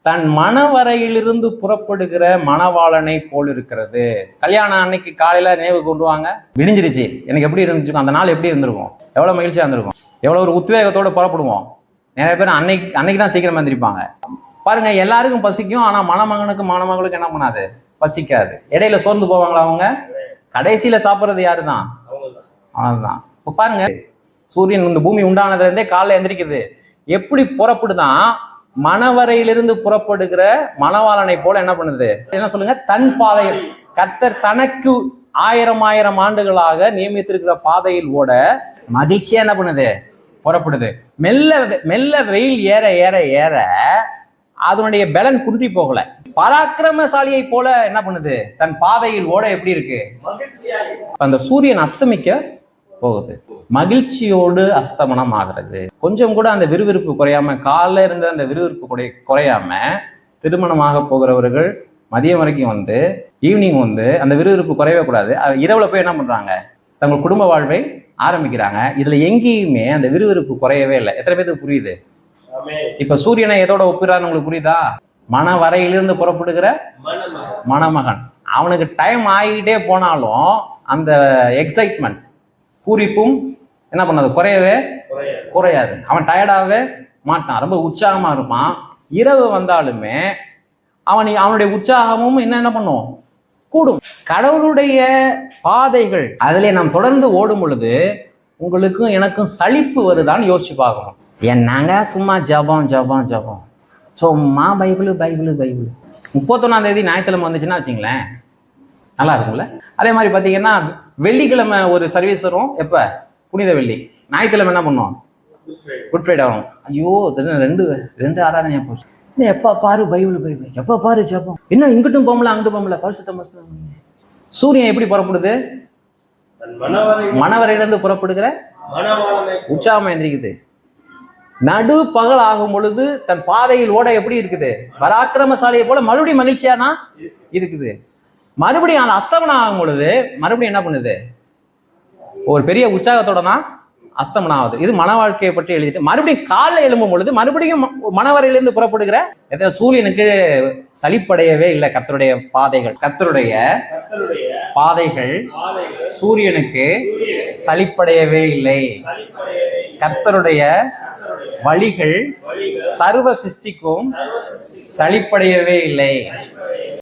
தன் மணவரையிலிருந்து புறப்படுகிற மணவாளனை போல் இருக்கிறது. கல்யாணம் அன்னைக்கு காலையில நினைவு கொண்டு வாங்க, விடிஞ்சிருச்சு, எனக்கு எப்படி இருந்துச்சு, அந்த நாள் எப்படி இருந்திருக்கும், எவ்வளவு மகிழ்ச்சியா இருந்திருக்கும், எவ்வளவு ஒரு உத்வேகத்தோட புறப்படுவோம். நிறைய பேர் அன்னைக்கு தான் சீக்கிரமா எந்திரிப்பாங்க. பாருங்க, எல்லாருக்கும் பசிக்கும், ஆனா மணமகனுக்கும் மணமகளுக்கு என்ன பண்ணாது, பசிக்காது. இடையில சோர்ந்து போவாங்களா அவங்க? கடைசியில சாப்பிட்றது யாருதான்? அவன்தான். இப்ப பாருங்க, சூரியன் இந்த பூமி உண்டானதுல இருந்தே காலைல எந்திரிக்குது. எப்படி புறப்படுதான்? மணவரையிலிருந்து புறப்படுகிற மணவாளனை போல என்ன பண்ணுது? என்ன சொல்லுங்க? தன் பாதையில், கர்த்தர் தனக்கு 1000 ஆண்டுகளாக நியமித்திருக்கிற பாதையில் ஓட மகிழ்ச்சியா என்ன பண்ணுது? புறப்படுது. மெல்ல மெல்ல வெயில் ஏற ஏற ஏற அதனுடைய பலன் குன்றி போகல. பராக்கிரமசாலியை போல என்ன பண்ணுது? தன் பாதையில் ஓட எப்படி இருக்கு? அந்த சூரியன் அஸ்தமிக்க போகுது, மகிழ்ச்சியோடு அஸ்தமனம் ஆகிறது. கொஞ்சம் கூட அந்த விறுவிறுப்பு குறையாம, காலைல இருந்த அந்த விறுவிறுப்பு குறையாம திருமணமாக போகிறவர்கள் மதியம் வரைக்கும் வந்து ஈவினிங் வந்து அந்த விறுவிறுப்பு குறையவே கூடாது. இரவுல போய் என்ன பண்றாங்க? தங்கள் குடும்ப வாழ்வை ஆரம்பிக்கிறாங்க. இதுல எங்கேயுமே அந்த விறுவிறுப்பு குறையவே இல்லை. எத்தனை பேருக்கு புரியுது? இப்ப சூரியனை எதோட ஒப்பிடுறான்னு உங்களுக்கு புரியுதா? மணவரையிலிருந்து புறப்படுகிற மணமகன். அவனுக்கு டைம் ஆகிட்டே போனாலும் அந்த எக்ஸைட்மெண்ட், பூரிப்பும் என்ன பண்ணாது? குறையாது. அவன் டயர்டாகவே மாட்டான், ரொம்ப உற்சாகமா இருப்பான். இரவு வந்தாலுமே அவனுடைய உற்சாகமும் என்ன பண்ணும்? கூடும். கடவுளுடைய பாதைகள் அதிலே நாம் தொடர்ந்து ஓடும் பொழுது உங்களுக்கும் எனக்கும் சலிப்பு வருதான்னு யோசிச்சு பார்க்கணும். என்னங்க சும்மா ஜபம் ஜபம் ஜபம், சும்மா பைபிள் பைபிள் பைபிள். 31ஆம் தேதி ஞாயிற்றுக்கிழமை வந்துச்சுன்னா வச்சுங்களேன், நல்லா இருக்கும்ல. அதே மாதிரி பார்த்தீங்கன்னா வெள்ளிக்கிழமை ஒரு சர்வீஸ் வரும். எப்போ? புனித வெள்ளி. ஞாயிற்றுக்கிழமை என்ன பண்ணுவோம்? குட் ஃப்ரைடே ஆகும். ஐயோ, ரெண்டு ஆராதனையா போச்சு. எப்போ பாரு பைபிள் பைபிள், எப்போ பாரு ஜபம். இன்னும் இங்கிட்டும் போகல அங்கிட்டும் போகல. பரிசுத்தம். சூரியன் எப்படி புறப்படுது? மணவரையிலிருந்து புறப்படுகிற உற்சாகமா எந்திரிக்குது. நடு பகல் ஆகும் பொழுது தன் பாதையில் ஓட எப்படி இருக்குது? பராக்கிரமசாலியை போல மறுபடியும் மகிழ்ச்சியானா இருக்குது. மறுபடியும் அந்த அஸ்தமனம் ஆகும் பொழுது மறுபடியும் என்ன பண்ணுது? ஒரு பெரிய உற்சாகத்தோட தான் அஸ்தமனம் ஆகுது. இது மன வாழ்க்கையை பற்றி எழுதிட்டு மறுபடியும் காலைல எழும்பும் பொழுது மறுபடியும் மணவரையிலிருந்து புறப்படுகிற சூரியனுக்கு சலிப்படையவே இல்லை. கர்த்தருடைய பாதைகள், கர்த்தருடைய பாதைகள் சூரியனுக்கு சலிப்படையவே இல்லை. கர்த்தருடைய வழிகள் சர்வ சிருஷ்டிக்கும் சலிப்படையவே இல்லை.